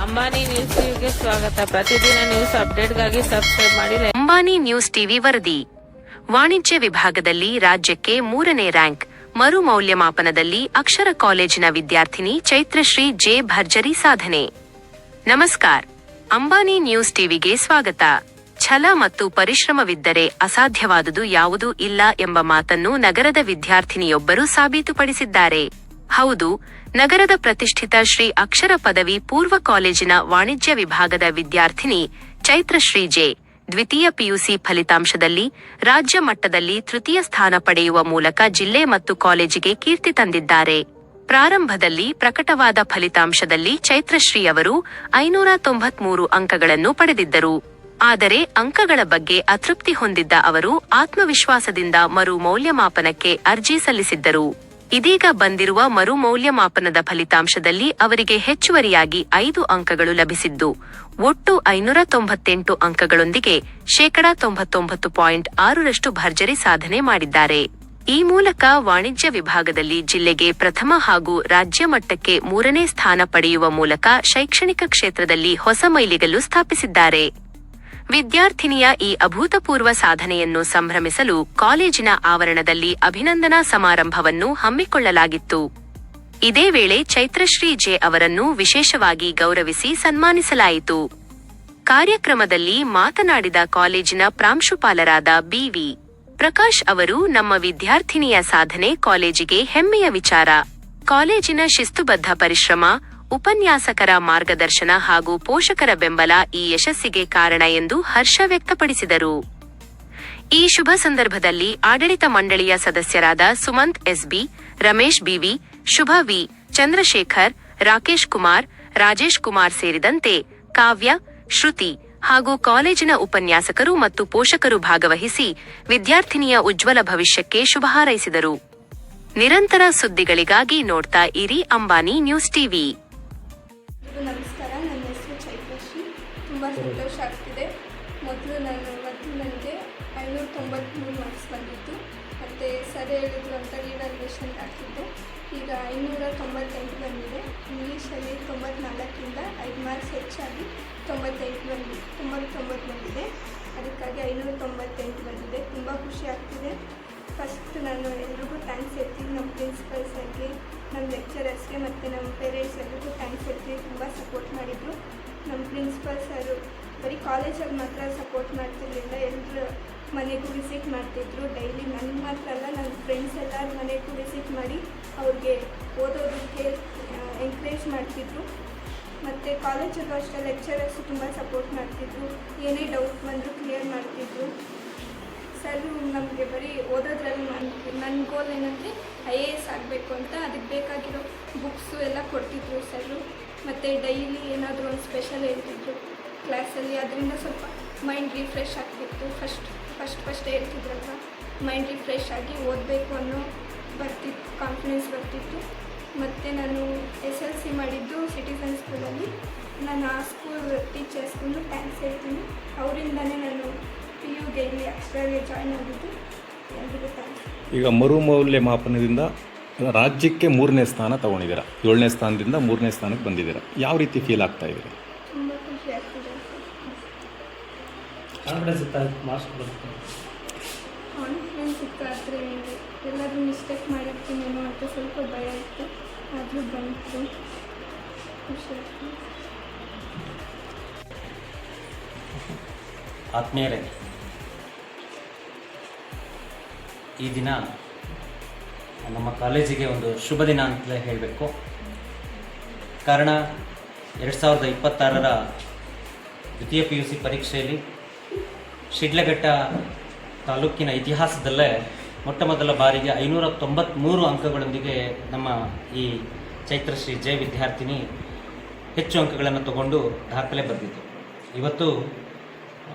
Ambani news ಟಿವಿಗೆ ಸ್ವಾಗತ. ಪ್ರತಿದಿನ ನ್ಯೂಸ್ ಅಪ್ಡೇಟ್ಗಾಗಿ ಸಬ್ಸ್ಕ್ರೈಬ್ ಮಾಡಿ. ಅಂಬಾನಿ ನ್ಯೂಸ್ ಟಿವಿ ವರದಿ. ವಾಣಿಜ್ಯ ವಿಭಾಗದಲ್ಲಿ ರಾಜ್ಯಕ್ಕೆ 3ನೇ ರ್ಯಾಂಕ್. ಮರು ಮೌಲ್ಯಮಾಪನದಲ್ಲಿ ಅಕ್ಷರ ಕಾಲೇಜಿನ ವಿದ್ಯಾರ್ಥಿನಿ ಚೈತ್ರಶ್ರೀ ಜೆ ಭರ್ಜರಿ ಸಾಧನೆ. ನಮಸ್ಕಾರ, ಅಂಬಾನಿ ನ್ಯೂಸ್ ಟಿವಿಗೆ ಸ್ವಾಗತ. ಛಲ ಮತ್ತು ಪರಿಶ್ರಮವಿದ್ದರೆ ಅಸಾಧ್ಯವಾದುದು ಯಾವುದೂ ಇಲ್ಲ ಎಂಬ ಮಾತನ್ನು ನಗರದ ವಿದ್ಯಾರ್ಥಿನಿಯೊಬ್ಬರು ಸಾಬೀತುಪಡಿಸಿದ್ದಾರೆ. ಹೌದು, ನಗರದ ಪ್ರತಿಷ್ಠಿತ ಶ್ರೀ ಅಕ್ಷರ ಪದವಿ ಪೂರ್ವ ಕಾಲೇಜಿನ ವಾಣಿಜ್ಯ ವಿಭಾಗದ ವಿದ್ಯಾರ್ಥಿನಿ ಚೈತ್ರಶ್ರೀ ಜೆ ದ್ವಿತೀಯ ಪಿಯುಸಿ ಫಲಿತಾಂಶದಲ್ಲಿ ರಾಜ್ಯ ಮಟ್ಟದಲ್ಲಿ ತೃತೀಯ ಸ್ಥಾನ ಪಡೆಯುವ ಮೂಲಕ ಜಿಲ್ಲೆ ಮತ್ತು ಕಾಲೇಜಿಗೆ ಕೀರ್ತಿ ತಂದಿದ್ದಾರೆ. ಪ್ರಾರಂಭದಲ್ಲಿ ಪ್ರಕಟವಾದ ಫಲಿತಾಂಶದಲ್ಲಿ ಚೈತ್ರಶ್ರೀ ಅವರು 593 ಅಂಕಗಳನ್ನು ಪಡೆದಿದ್ದರು. ಆದರೆ ಅಂಕಗಳ ಬಗ್ಗೆ ಅತೃಪ್ತಿ ಹೊಂದಿದ್ದ ಅವರು ಆತ್ಮವಿಶ್ವಾಸದಿಂದ ಮರು ಮೌಲ್ಯಮಾಪನಕ್ಕೆ ಅರ್ಜಿ ಸಲ್ಲಿಸಿದ್ದರು. ಇದೀಗ ಬಂದಿರುವ ಮರು ಮೌಲ್ಯಮಾಪನದ ಫಲಿತಾಂಶದಲ್ಲಿ ಅವರಿಗೆ ಹೆಚ್ಚುವರಿಯಾಗಿ 5 ಅಂಕಗಳು ಲಭಿಸಿದ್ದು, ಒಟ್ಟು 598 ಅಂಕಗಳೊಂದಿಗೆ 99.6% ಭರ್ಜರಿ ಸಾಧನೆ ಮಾಡಿದ್ದಾರೆ. ಈ ಮೂಲಕ ವಾಣಿಜ್ಯ ವಿಭಾಗದಲ್ಲಿ ಜಿಲ್ಲೆಗೆ ಪ್ರಥಮ ಹಾಗೂ ರಾಜ್ಯ ಮಟ್ಟಕ್ಕೆ 3ನೇ ಸ್ಥಾನ ಪಡೆಯುವ ಮೂಲಕ ಶೈಕ್ಷಣಿಕ ಕ್ಷೇತ್ರದಲ್ಲಿ ಹೊಸ ಮೈಲಿಗಲ್ಲು ಸ್ಥಾಪಿಸಿದ್ದಾರೆ. ವಿದ್ಯಾರ್ಥಿನಿಯ ಈ ಅಭೂತಪೂರ್ವ ಸಾಧನೆಯನ್ನು ಸಂಭ್ರಮಿಸಲು ಕಾಲೇಜಿನ ಆವರಣದಲ್ಲಿ ಅಭಿನಂದನಾ ಸಮಾರಂಭವನ್ನು ಹಮ್ಮಿಕೊಳ್ಳಲಾಗಿತ್ತು. ಇದೇ ವೇಳೆ ಚೈತ್ರಶ್ರೀ ಜೆ ಅವರನ್ನು ವಿಶೇಷವಾಗಿ ಗೌರವಿಸಿ ಸನ್ಮಾನಿಸಲಾಯಿತು. ಕಾರ್ಯಕ್ರಮದಲ್ಲಿ ಮಾತನಾಡಿದ ಕಾಲೇಜಿನ ಪ್ರಾಂಶುಪಾಲರಾದ ಬಿ.ವಿ. ಪ್ರಕಾಶ್ ಅವರು, ನಮ್ಮ ವಿದ್ಯಾರ್ಥಿನಿಯ ಸಾಧನೆ ಕಾಲೇಜಿಗೆ ಹೆಮ್ಮೆಯ ವಿಚಾರ. ಕಾಲೇಜಿನ ಶಿಸ್ತುಬದ್ಧ ಪರಿಶ್ರಮ, ಉಪನ್ಯಾಸಕರ ಮಾರ್ಗದರ್ಶನ ಹಾಗೂ ಪೋಷಕರ ಬೆಂಬಲ ಈ ಯಶಸ್ಸಿಗೆ ಕಾರಣ ಎಂದು ಹರ್ಷ ವ್ಯಕ್ತಪಡಿಸಿದರು. ಈ ಶುಭ ಸಂದರ್ಭದಲ್ಲಿ ಆಡಳಿತ ಮಂಡಳಿಯ ಸದಸ್ಯರಾದ ಸುಮಂತ್ ಎಸ್.ಬಿ., ರಮೇಶ್ ಬಿ.ವಿ., ಶುಭ ವಿ., ಚಂದ್ರಶೇಖರ್, ರಾಕೇಶ್ ಕುಮಾರ್, ರಾಜೇಶ್ ಕುಮಾರ್ ಸೇರಿದಂತೆ ಕಾವ್ಯ, ಶ್ರುತಿ ಹಾಗೂ ಕಾಲೇಜಿನ ಉಪನ್ಯಾಸಕರು ಮತ್ತು ಪೋಷಕರು ಭಾಗವಹಿಸಿ ವಿದ್ಯಾರ್ಥಿನಿಯ ಉಜ್ವಲ ಭವಿಷ್ಯಕ್ಕೆ ಶುಭ ಹಾರೈಸಿದರು. ನಿರಂತರ ಸುದ್ದಿಗಳಿಗಾಗಿ ನೋಡ್ತಾ ಇರಿ ಅಂಬಾನಿ ನ್ಯೂಸ್ ಟಿವಿ. ನಮಸ್ಕಾರ, ನನ್ನ ಹೆಸರು ಚೈತ್ರಶ್ರೀ. ತುಂಬ ಸಂತೋಷ ಆಗ್ತಿದೆ. ಮೊದಲು ನನಗೆ 593 ಮಾರ್ಕ್ಸ್ ಬಂದಿತ್ತು. ಮತ್ತು ಸರ್ ಹೇಳಿದ್ರು ಅಂತ ರಿವ್ಯಾಲ್ಯೂಯೇಷನ್ ಆಗ್ತಿತ್ತು. ಈಗ 598 ಬಂದಿದೆ. ಇಂಗ್ಲೀಷಲ್ಲಿ 94ರಿಂದ 5 ಮಾರ್ಕ್ಸ್ ಹೆಚ್ಚಾಗಿ 99 ಬಂದಿದೆ. ಅದಕ್ಕಾಗಿ 598 ಬಂದಿದೆ. ತುಂಬ ಖುಷಿ ಆಗ್ತಿದೆ. ಫಸ್ಟ್ ನಾನು ಎಲ್ರಿಗೂ ಥ್ಯಾಂಕ್ಸ್ ಹೇಳ್ತೀನಿ. ನಮ್ಮ ಪ್ರಿನ್ಸಿಪಲ್ ಸರ್ಗೆ, ನಮ್ಮ ಲೆಕ್ಚರರ್ಸ್ಗೆ ಮತ್ತು ನಮ್ಮ ಪೇರೆಂಟ್ಸ್ ಎಲ್ರಿಗೂ ಥ್ಯಾಂಕ್ಸ್ ಹೇಳ್ತೀನಿ. ತುಂಬ ಸಪೋರ್ಟ್ ಮಾಡಿದರು. ನಮ್ಮ ಪ್ರಿನ್ಸಿಪಲ್ ಸರು ಬರೀ ಕಾಲೇಜಲ್ಲಿ ಮಾತ್ರ ಸಪೋರ್ಟ್ ಮಾಡ್ತಿರಲಿಲ್ಲ, ಎಲ್ಲರ ಮನೆಗೂ ವಿಸಿಟ್ ಮಾಡ್ತಿದ್ರು ಡೈಲಿ. ನನ್ನ ಮಾತ್ರ ಅಲ್ಲ, ನನ್ನ ಫ್ರೆಂಡ್ಸ್ ಎಲ್ಲರ ಮನೆಗೂ ವಿಸಿಟ್ ಮಾಡಿ ಅವ್ರಿಗೆ ಓದೋದಕ್ಕೆ ಎಂಕರೇಜ್ ಮಾಡ್ತಿದ್ರು. ಮತ್ತು ಕಾಲೇಜಲ್ಲೂ ಅಷ್ಟೇ ಲೆಕ್ಚರರ್ಸು ತುಂಬ ಸಪೋರ್ಟ್ ಮಾಡ್ತಿದ್ರು. ಏನೇ ಡೌಟ್ ಬಂದರೂ ಕ್ಲಿಯರ್ ಮಾಡ್ತಿದ್ರು. ಸರ್ ನಮಗೆ ಬರೀ ಓದೋದ್ರಲ್ಲಿ ನನ್ನ ಗೋಲ್ ಏನಂದರೆ IAS ಆಗಬೇಕು ಅಂತ. ಅದಕ್ಕೆ ಬೇಕಾಗಿರೋ ಬುಕ್ಸು ಎಲ್ಲ ಕೊಡ್ತಿದ್ರು ಸರು. ಮತ್ತು ಡೈಲಿ ಏನಾದರೂ ಒಂದು ಸ್ಪೆಷಲ್ ಹೇಳ್ತಿದ್ರು ಕ್ಲಾಸಲ್ಲಿ. ಅದರಿಂದ ಸ್ವಲ್ಪ ಮೈಂಡ್ ರಿಫ್ರೆಶ್ ಆಗ್ತಿತ್ತು. ಫಸ್ಟ್ ಹೇಳ್ತಿದ್ರಲ್ವ, ಮೈಂಡ್ ರಿಫ್ರೆಶ್ ಆಗಿ ಓದಬೇಕು ಅನ್ನೋ ಕಾನ್ಫಿಡೆನ್ಸ್ ಬರ್ತಿತ್ತು. ಮತ್ತು ನಾನು SLC ಮಾಡಿದ್ದು ಸಿಟಿಸನ್ ಸ್ಕೂಲಲ್ಲಿ. ನಾನು ಆ ಸ್ಕೂಲ್ ಟೀಚರ್ಸ್ಗೂ ಥ್ಯಾಂಕ್ಸ್ ಹೇಳ್ತೀನಿ. ಅವರಿಂದನೇ ನಾನು PUಗೆ ಇಲ್ಲಿ ಅಕ್ಷರಗೆ ಜಾಯ್ನ್ ಆಗಿದ್ದು. ಎಲ್ರಿಗೂ ಥ್ಯಾಂಕ್ಸ್. ಈಗ ಮರು ಮೌಲ್ಯಮಾಪನದಿಂದ ರಾಜ್ಯಕ್ಕೆ 3ನೇ ಸ್ಥಾನ ತೊಗೊಂಡಿದ್ದೀರಾ. 7ನೇ ಸ್ಥಾನದಿಂದ 3ನೇ ಸ್ಥಾನಕ್ಕೆ ಬಂದಿದ್ದೀರಾ. ಯಾವ ರೀತಿ ಫೀಲ್ ಆಗ್ತಾ ಇದ್ದೀರಾ? ತುಂಬ ಖುಷಿ ಆಗ್ತಿದೆ. ಕಾನ್ಫಿಡೆನ್ಸ್ ಇತ್ತು ಆದರೆ ಎಲ್ಲರೂ ಮಿಸ್ಟೇಕ್ ಮಾಡಿರ್ತೀನೇನೋ ಅಂತ ಸ್ವಲ್ಪ ಭಯ ಇತ್ತು. ಆದರೂ ಬಂತು. ಖುಷಿ ಆಗ್ತದೆ. ಆತ್ಮೀಯರೇ, ಈ ದಿನ ನಮ್ಮ ಕಾಲೇಜಿಗೆ ಒಂದು ಶುಭ ದಿನ ಅಂತಲೇ ಹೇಳಬೇಕು. ಕಾರಣ 2026ರ ದ್ವಿತೀಯ PUC ಪರೀಕ್ಷೆಯಲ್ಲಿ ಶಿಡ್ಲಘಟ್ಟ ತಾಲೂಕಿನ ಇತಿಹಾಸದಲ್ಲೇ ಮೊಟ್ಟಮೊದಲ ಬಾರಿಗೆ 593 ಅಂಕಗಳೊಂದಿಗೆ ನಮ್ಮ ಈ ಚೈತ್ರಶ್ರೀ ಜೆ ವಿದ್ಯಾರ್ಥಿನಿ ಹೆಚ್ಚು ಅಂಕಗಳನ್ನು ತಗೊಂಡು ದಾಖಲೆ ಬರೆದಿತ್ತು. ಇವತ್ತು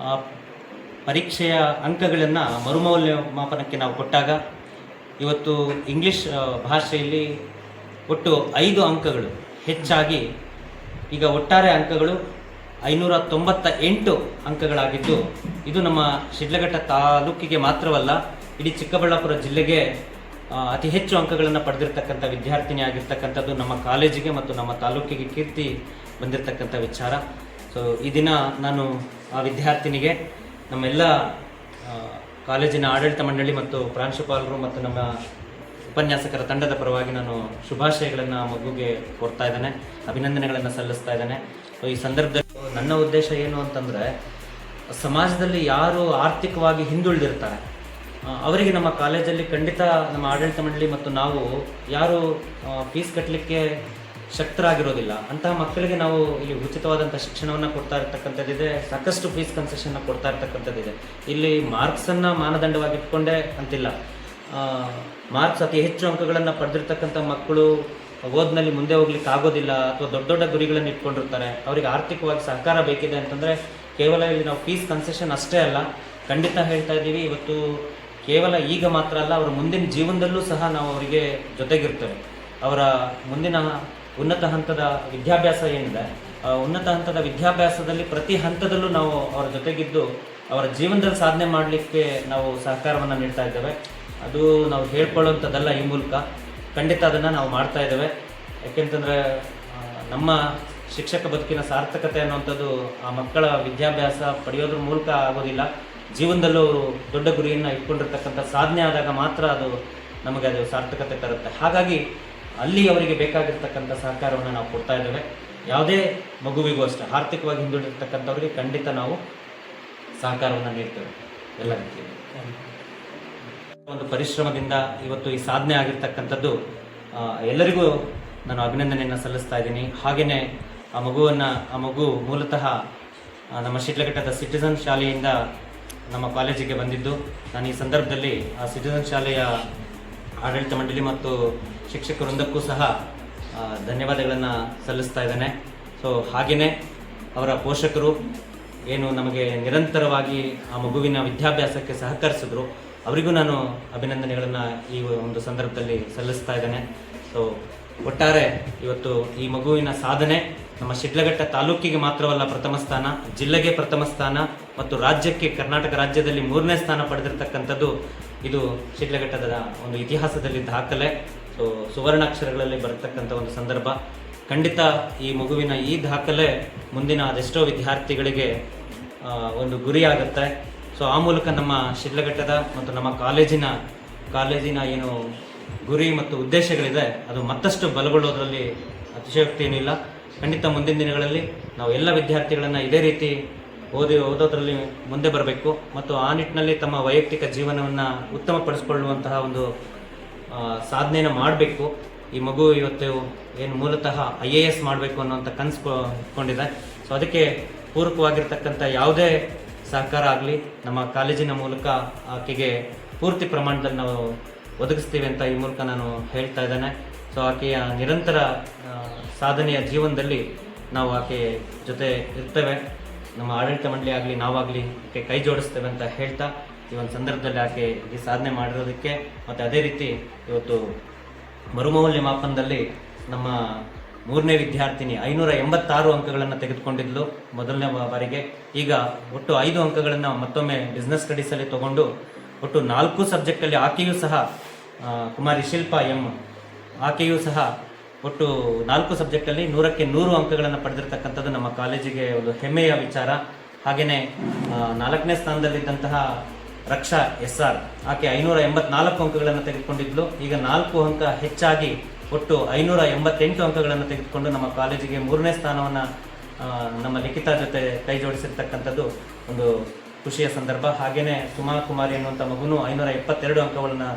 ಪರೀಕ್ಷೆಯ ಅಂಕಗಳನ್ನು ಮರುಮೌಲ್ಯಮಾಪನಕ್ಕೆ ನಾವು ಕೊಟ್ಟಾಗ ಇವತ್ತು ಇಂಗ್ಲೀಷ್ ಭಾಷೆಯಲ್ಲಿ ಒಟ್ಟು 5 ಅಂಕಗಳು ಹೆಚ್ಚಾಗಿ ಈಗ ಒಟ್ಟಾರೆ ಅಂಕಗಳು 598 ಅಂಕಗಳಾಗಿದ್ದು, ಇದು ನಮ್ಮ ಶಿಡ್ಲಘಟ್ಟ ತಾಲೂಕಿಗೆ ಮಾತ್ರವಲ್ಲ, ಇಡೀ ಚಿಕ್ಕಬಳ್ಳಾಪುರ ಜಿಲ್ಲೆಗೆ ಅತಿ ಹೆಚ್ಚು ಅಂಕಗಳನ್ನು ಪಡೆದಿರ್ತಕ್ಕಂಥ ವಿದ್ಯಾರ್ಥಿನಿ ಆಗಿರ್ತಕ್ಕಂಥದ್ದು ನಮ್ಮ ಕಾಲೇಜಿಗೆ ಮತ್ತು ನಮ್ಮ ತಾಲೂಕಿಗೆ ಕೀರ್ತಿ ಬಂದಿರತಕ್ಕಂಥ ವಿಚಾರ. ಸೊ ಈ ದಿನ ನಾನು ಆ ವಿದ್ಯಾರ್ಥಿನಿಗೆ ನಮ್ಮೆಲ್ಲ ಕಾಲೇಜಿನ ಆಡಳಿತ ಮಂಡಳಿ ಮತ್ತು ಪ್ರಾಂಶುಪಾಲರು ಮತ್ತು ನಮ್ಮ ಉಪನ್ಯಾಸಕರ ತಂಡದ ಪರವಾಗಿ ನಾನು ಶುಭಾಶಯಗಳನ್ನು ಮಗುಗೆ ಕೊಡ್ತಾ ಇದ್ದೇನೆ, ಅಭಿನಂದನೆಗಳನ್ನು ಸಲ್ಲಿಸ್ತಾ ಇದ್ದೇನೆ. ಸೊ ಈ ಸಂದರ್ಭದಲ್ಲಿ ನನ್ನ ಉದ್ದೇಶ ಏನು ಅಂತಂದರೆ, ಸಮಾಜದಲ್ಲಿ ಯಾರು ಆರ್ಥಿಕವಾಗಿ ಹಿಂದುಳಿದಿರ್ತಾರೆ ಅವರಿಗೆ ನಮ್ಮ ಕಾಲೇಜಲ್ಲಿ ಖಂಡಿತ ನಮ್ಮ ಆಡಳಿತ ಮಂಡಳಿ ಮತ್ತು ನಾವು ಯಾರು ಫೀಸ್ ಕಟ್ಟಲಿಕ್ಕೆ ಶಕ್ತರಾಗಿರೋದಿಲ್ಲ ಅಂತಹ ಮಕ್ಕಳಿಗೆ ನಾವು ಇಲ್ಲಿ ಉಚಿತವಾದಂಥ ಶಿಕ್ಷಣವನ್ನು ಕೊಡ್ತಾ ಇರ್ತಕ್ಕಂಥದ್ದಿದೆ, ಸಾಕಷ್ಟು ಫೀಸ್ ಕನ್ಸೆಷನ್ನ ಕೊಡ್ತಾ ಇರ್ತಕ್ಕಂಥದ್ದಿದೆ. ಇಲ್ಲಿ ಮಾರ್ಕ್ಸನ್ನು ಮಾನದಂಡವಾಗಿ ಇಟ್ಕೊಂಡೇ ಅಂತಿಲ್ಲ, ಮಾರ್ಕ್ಸ್ ಅತಿ ಹೆಚ್ಚು ಅಂಕಗಳನ್ನು ಪಡೆದಿರ್ತಕ್ಕಂಥ ಮಕ್ಕಳು ಓದಿನಲ್ಲಿ ಮುಂದೆ ಹೋಗ್ಲಿಕ್ಕೆ ಆಗೋದಿಲ್ಲ ಅಥವಾ ದೊಡ್ಡ ದೊಡ್ಡ ಗುರಿಗಳನ್ನು ಇಟ್ಕೊಂಡಿರ್ತಾರೆ, ಅವರಿಗೆ ಆರ್ಥಿಕವಾಗಿ ಸಹಕಾರ ಬೇಕಿದೆ ಅಂತಂದರೆ ಕೇವಲ ಇಲ್ಲಿ ನಾವು ಫೀಸ್ ಕನ್ಸೆಷನ್ ಅಷ್ಟೇ ಅಲ್ಲ, ಖಂಡಿತ ಹೇಳ್ತಾ ಇದ್ದೀವಿ. ಇವತ್ತು ಕೇವಲ ಈಗ ಮಾತ್ರ ಅಲ್ಲ, ಅವರ ಮುಂದಿನ ಜೀವನದಲ್ಲೂ ಸಹ ನಾವು ಅವರಿಗೆ ಜೊತೆಗಿರ್ತೇವೆ. ಅವರ ಮುಂದಿನ ಉನ್ನತ ಹಂತದ ವಿದ್ಯಾಭ್ಯಾಸ ಏನಿದೆ, ಉನ್ನತ ಹಂತದ ವಿದ್ಯಾಭ್ಯಾಸದಲ್ಲಿ ಪ್ರತಿ ಹಂತದಲ್ಲೂ ನಾವು ಅವರ ಜೊತೆಗಿದ್ದು ಅವರ ಜೀವನದಲ್ಲಿ ಸಾಧನೆ ಮಾಡಲಿಕ್ಕೆ ನಾವು ಸಹಕಾರವನ್ನು ನೀಡ್ತಾ ಇದ್ದೇವೆ. ಅದು ನಾವು ಹೇಳ್ಕೊಳ್ಳೋಂಥದ್ದಲ್ಲ, ಈ ಮೂಲಕ ಖಂಡಿತ ಅದನ್ನು ನಾವು ಮಾಡ್ತಾ ಇದ್ದೇವೆ. ಯಾಕೆಂತಂದರೆ ನಮ್ಮ ಶಿಕ್ಷಕ ಬದುಕಿನ ಸಾರ್ಥಕತೆ ಅನ್ನುವಂಥದ್ದು ಆ ಮಕ್ಕಳ ವಿದ್ಯಾಭ್ಯಾಸ ಪಡೆಯೋದ್ರ ಮೂಲಕ ಆಗೋದಿಲ್ಲ, ಜೀವನದಲ್ಲೂ ಅವರು ದೊಡ್ಡ ಗುರಿಯನ್ನು ಇಟ್ಕೊಂಡಿರ್ತಕ್ಕಂಥ ಸಾಧನೆ ಆದಾಗ ಮಾತ್ರ ಅದು ನಮಗೆ ಅದು ಸಾರ್ಥಕತೆ ತರುತ್ತೆ. ಹಾಗಾಗಿ ಅಲ್ಲಿ ಅವರಿಗೆ ಬೇಕಾಗಿರ್ತಕ್ಕಂಥ ಸಹಕಾರವನ್ನು ನಾವು ಕೊಡ್ತಾ ಇದ್ದೇವೆ. ಯಾವುದೇ ಮಗುವಿಗೂ ಅಷ್ಟೇ ಆರ್ಥಿಕವಾಗಿ ಹಿಂದುಳಿದಿರ್ತಕ್ಕಂಥವ್ರಿಗೆ ಖಂಡಿತ ನಾವು ಸಹಕಾರವನ್ನು ನೀಡ್ತೇವೆ ಎಲ್ಲ ರೀತಿಯಲ್ಲಿ. ಒಂದು ಪರಿಶ್ರಮದಿಂದ ಇವತ್ತು ಈ ಸಾಧನೆ ಆಗಿರ್ತಕ್ಕಂಥದ್ದು ಎಲ್ಲರಿಗೂ ನಾನು ಅಭಿನಂದನೆಯನ್ನು ಸಲ್ಲಿಸ್ತಾ ಇದ್ದೀನಿ. ಹಾಗೆಯೇ ಆ ಮಗು ಮೂಲತಃ ನಮ್ಮ ಶಿಡ್ಲಘಟ್ಟದ ಸಿಟಿಸನ್ ಶಾಲೆಯಿಂದ ನಮ್ಮ ಕಾಲೇಜಿಗೆ ಬಂದಿದ್ದು, ನಾನು ಈ ಸಂದರ್ಭದಲ್ಲಿ ಆ ಸಿಟಿಸನ್ ಶಾಲೆಯ ಆಡಳಿತ ಮಂಡಳಿ ಮತ್ತು ಶಿಕ್ಷಕ ವೃಂದಕ್ಕೂ ಸಹ ಧನ್ಯವಾದಗಳನ್ನು ಸಲ್ಲಿಸ್ತಾ ಇದ್ದೇನೆ. ಸೊ ಹಾಗೆಯೇ ಅವರ ಪೋಷಕರು ಏನು ನಮಗೆ ನಿರಂತರವಾಗಿ ಆ ಮಗುವಿನ ವಿದ್ಯಾಭ್ಯಾಸಕ್ಕೆ ಸಹಕರಿಸಿದ್ರು, ಅವರಿಗೂ ನಾನು ಅಭಿನಂದನೆಗಳನ್ನು ಈ ಒಂದು ಸಂದರ್ಭದಲ್ಲಿ ಸಲ್ಲಿಸ್ತಾ ಇದ್ದೇನೆ. ಸೊ ಒಟ್ಟಾರೆ ಇವತ್ತು ಈ ಮಗುವಿನ ಸಾಧನೆ ನಮ್ಮ ಶಿಡ್ಲಘಟ್ಟ ತಾಲೂಕಿಗೆ ಮಾತ್ರವಲ್ಲ ಪ್ರಥಮ ಸ್ಥಾನ, ಜಿಲ್ಲೆಗೆ ಪ್ರಥಮ ಸ್ಥಾನ ಮತ್ತು ರಾಜ್ಯಕ್ಕೆ, ಕರ್ನಾಟಕ ರಾಜ್ಯದಲ್ಲಿ 3ನೇ ಸ್ಥಾನ ಪಡೆದಿರ್ತಕ್ಕಂಥದ್ದು ಇದು ಶಿಡ್ಲಘಟ್ಟದ ಒಂದು ಇತಿಹಾಸದಲ್ಲಿ ದಾಖಲೆ. ಸೊ ಸುವರ್ಣಾಕ್ಷರಗಳಲ್ಲಿ ಬರತಕ್ಕಂಥ ಒಂದು ಸಂದರ್ಭ. ಖಂಡಿತ ಈ ಮಗುವಿನ ಈ ದಾಖಲೆ ಮುಂದಿನ ಅದೆಷ್ಟೋ ವಿದ್ಯಾರ್ಥಿಗಳಿಗೆ ಒಂದು ಗುರಿಯಾಗುತ್ತೆ. ಸೊ ಆ ಮೂಲಕ ನಮ್ಮ ಶಿಡ್ಲಘಟ್ಟದ ಮತ್ತು ನಮ್ಮ ಕಾಲೇಜಿನ ಏನು ಗುರಿ ಮತ್ತು ಉದ್ದೇಶಗಳಿದೆ ಅದು ಮತ್ತಷ್ಟು ಬಲಗೊಳ್ಳೋದ್ರಲ್ಲಿ ಅತಿಶಯೋಕ್ತಿ ಏನಿಲ್ಲ. ಖಂಡಿತ ಮುಂದಿನ ದಿನಗಳಲ್ಲಿ ನಾವು ಎಲ್ಲ ವಿದ್ಯಾರ್ಥಿಗಳನ್ನು ಇದೇ ರೀತಿ ಓದೋದ್ರಲ್ಲಿ ಮುಂದೆ ಬರಬೇಕು ಮತ್ತು ಆ ನಿಟ್ಟಿನಲ್ಲಿ ತಮ್ಮ ವೈಯಕ್ತಿಕ ಜೀವನವನ್ನು ಉತ್ತಮಪಡಿಸಿಕೊಳ್ಳುವಂತಹ ಒಂದು ಸಾಧನೆಯನ್ನು ಮಾಡಬೇಕು. ಈ ಮಗು ಇವತ್ತು ಏನು ಮೂಲತಃ IAS ಮಾಡಬೇಕು ಅನ್ನೋಂಥ ಕನಸು ಇಟ್ಕೊಂಡಿದೆ. ಸೊ ಅದಕ್ಕೆ ಪೂರಕವಾಗಿರ್ತಕ್ಕಂಥ ಯಾವುದೇ ಸಹಕಾರ ಆಗಲಿ ನಮ್ಮ ಕಾಲೇಜಿನ ಮೂಲಕ ಆಕೆಗೆ ಪೂರ್ತಿ ಪ್ರಮಾಣದಲ್ಲಿ ನಾವು ಒದಗಿಸ್ತೀವಿ ಅಂತ ಈ ಮೂಲಕ ನಾನು ಹೇಳ್ತಾ ಇದ್ದೇನೆ. ಸೊ ಆಕೆಯ ನಿರಂತರ ಸಾಧನೆಯ ಜೀವನದಲ್ಲಿ ನಾವು ಆಕೆ ಜೊತೆ ಇರ್ತೇವೆ, ನಮ್ಮ ಆಡಳಿತ ಮಂಡಳಿ ಆಗಲಿ ನಾವಾಗಲಿ ಆಕೆ ಕೈ ಜೋಡಿಸ್ತೇವೆ ಅಂತ ಹೇಳ್ತಾ ಈ ಒಂದು ಸಂದರ್ಭದಲ್ಲಿ ಆಕೆ ಈ ಸಾಧನೆ ಮಾಡಿರೋದಕ್ಕೆ ಮತ್ತು ಅದೇ ರೀತಿ ಇವತ್ತು ಮರುಮೌಲ್ಯಮಾಪನದಲ್ಲಿ ನಮ್ಮ 3ನೇ ವಿದ್ಯಾರ್ಥಿನಿ 586 ಅಂಕಗಳನ್ನು ತೆಗೆದುಕೊಂಡಿದ್ಲು ಮೊದಲನೇ ಬಾರಿಗೆ. ಈಗ ಒಟ್ಟು 5 ಅಂಕಗಳನ್ನು ಮತ್ತೊಮ್ಮೆ ಬಿಸ್ನೆಸ್ ಸ್ಟಡೀಸಲ್ಲಿ ತಗೊಂಡು ಒಟ್ಟು 4 ಸಬ್ಜೆಕ್ಟಲ್ಲಿ ಆಕೆಯೂ ಸಹ ಕುಮಾರಿ ಶಿಲ್ಪಾ ಎಂ ಆಕೆಯೂ ಸಹ ಒಟ್ಟು 4 ಸಬ್ಜೆಕ್ಟಲ್ಲಿ 100ಕ್ಕೆ 100 ಅಂಕಗಳನ್ನು ಪಡೆದಿರ್ತಕ್ಕಂಥದ್ದು ನಮ್ಮ ಕಾಲೇಜಿಗೆ ಒಂದು ಹೆಮ್ಮೆಯ ವಿಚಾರ. ಹಾಗೆಯೇ 4ನೇ ಸ್ಥಾನದಲ್ಲಿದ್ದಂತಹ ರಕ್ಷಾ SR ಆಕೆ 584 ಅಂಕಗಳನ್ನು ತೆಗೆದುಕೊಂಡಿದ್ಲು. ಈಗ 4 ಅಂಕ ಹೆಚ್ಚಾಗಿ ಒಟ್ಟು 588 ಅಂಕಗಳನ್ನು ತೆಗೆದುಕೊಂಡು ನಮ್ಮ ಕಾಲೇಜಿಗೆ 3ನೇ ಸ್ಥಾನವನ್ನು ನಮ್ಮ ಲಿಖಿತ ಜೊತೆ ಕೈ ಜೋಡಿಸಿರ್ತಕ್ಕಂಥದ್ದು ಒಂದು ಖುಷಿಯ ಸಂದರ್ಭ. ಹಾಗೆಯೇ ಸುಮಾ ಕುಮಾರಿ ಅನ್ನುವಂಥ ಮಗುನು 572 ಅಂಕಗಳನ್ನು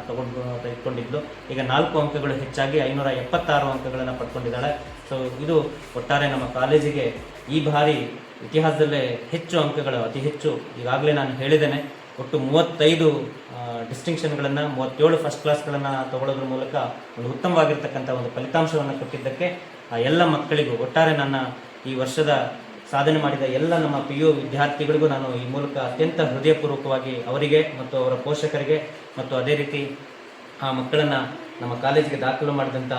ತೆಗೆದುಕೊಂಡಿದ್ಲು. ಈಗ 4 ಅಂಕಗಳು ಹೆಚ್ಚಾಗಿ 576 ಅಂಕಗಳನ್ನು ಪಡ್ಕೊಂಡಿದ್ದಾಳೆ. ಸೊ ಇದು ಒಟ್ಟಾರೆ ನಮ್ಮ ಕಾಲೇಜಿಗೆ ಈ ಬಾರಿ ಇತಿಹಾಸದಲ್ಲೇ ಹೆಚ್ಚು ಅಂಕಗಳು, ಅತಿ ಹೆಚ್ಚು ಈಗಾಗಲೇ ನಾನು ಹೇಳಿದ್ದೇನೆ, ಒಟ್ಟು 35 ಡಿಸ್ಟಿಂಕ್ಷನ್ಗಳನ್ನು 37 ಫಸ್ಟ್ ಕ್ಲಾಸ್ಗಳನ್ನು ತಗೊಳ್ಳೋದ್ರ ಮೂಲಕ ಒಂದು ಉತ್ತಮವಾಗಿರ್ತಕ್ಕಂಥ ಒಂದು ಫಲಿತಾಂಶವನ್ನು ಕೊಟ್ಟಿದ್ದಕ್ಕೆ ಆ ಎಲ್ಲ ಮಕ್ಕಳಿಗೂ ಒಟ್ಟಾರೆ ನನ್ನ ಈ ವರ್ಷದ ಸಾಧನೆ ಮಾಡಿದ ಎಲ್ಲ ನಮ್ಮ PU ವಿದ್ಯಾರ್ಥಿಗಳಿಗೂ ನಾನು ಈ ಮೂಲಕ ಅತ್ಯಂತ ಹೃದಯಪೂರ್ವಕವಾಗಿ ಅವರಿಗೆ ಮತ್ತು ಅವರ ಪೋಷಕರಿಗೆ ಮತ್ತು ಅದೇ ರೀತಿ ಆ ಮಕ್ಕಳನ್ನು ನಮ್ಮ ಕಾಲೇಜಿಗೆ ದಾಖಲು ಮಾಡಿದಂಥ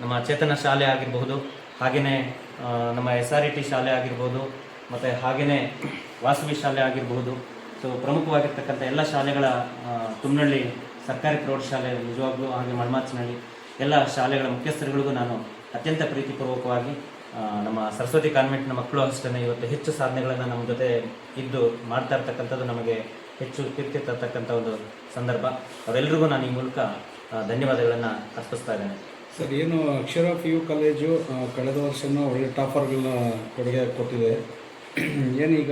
ನಮ್ಮ ಚೇತನ ಶಾಲೆ ಆಗಿರಬಹುದು, ಹಾಗೆಯೇ ನಮ್ಮ SRET ಶಾಲೆ ಆಗಿರ್ಬೋದು, ಮತ್ತು ಹಾಗೆಯೇ ವಾಸವಿ ಶಾಲೆ ಆಗಿರಬಹುದು. ಸೊ ಪ್ರಮುಖವಾಗಿರ್ತಕ್ಕಂಥ ಎಲ್ಲ ಶಾಲೆಗಳ ತುಮ್ನಳ್ಳಿ ಸರ್ಕಾರಿ ಪ್ರೌಢಶಾಲೆ ನಿಜವಾಗ್ಲೂ ಹಾಗೆ ಮಳಮಾಚನಹಳ್ಳಿ ಎಲ್ಲ ಶಾಲೆಗಳ ಮುಖ್ಯಸ್ಥರುಗಳಿಗೂ ನಾನು ಅತ್ಯಂತ ಪ್ರೀತಿಪೂರ್ವಕವಾಗಿ ನಮ್ಮ ಸರಸ್ವತಿ ಕಾನ್ವೆಂಟ್ನ ಮಕ್ಕಳು ಅಷ್ಟೇ ಇವತ್ತು ಹೆಚ್ಚು ಸಾಧನೆಗಳನ್ನು ನಮ್ಮ ಜೊತೆ ಇದ್ದು ಮಾಡ್ತಾ ಇರ್ತಕ್ಕಂಥದ್ದು ನಮಗೆ ಹೆಚ್ಚು ಕೀರ್ತಿ ತರ್ತಕ್ಕಂಥ ಒಂದು ಸಂದರ್ಭ. ಅವರೆಲ್ಲರಿಗೂ ನಾನು ಈ ಮೂಲಕ ಧನ್ಯವಾದಗಳನ್ನು ಅರ್ಪಿಸ್ತಾ ಇದ್ದೇನೆ. ಸರ್, ಏನು ಅಕ್ಷರ PU ಕಾಲೇಜು ಕಳೆದ ವರ್ಷನೂ ಒಳ್ಳೆ ಟಾಪರ್ಗಳನ್ನ ಕೊಡುಗೆ ಕೊಟ್ಟಿದೆ. ಏನೀಗ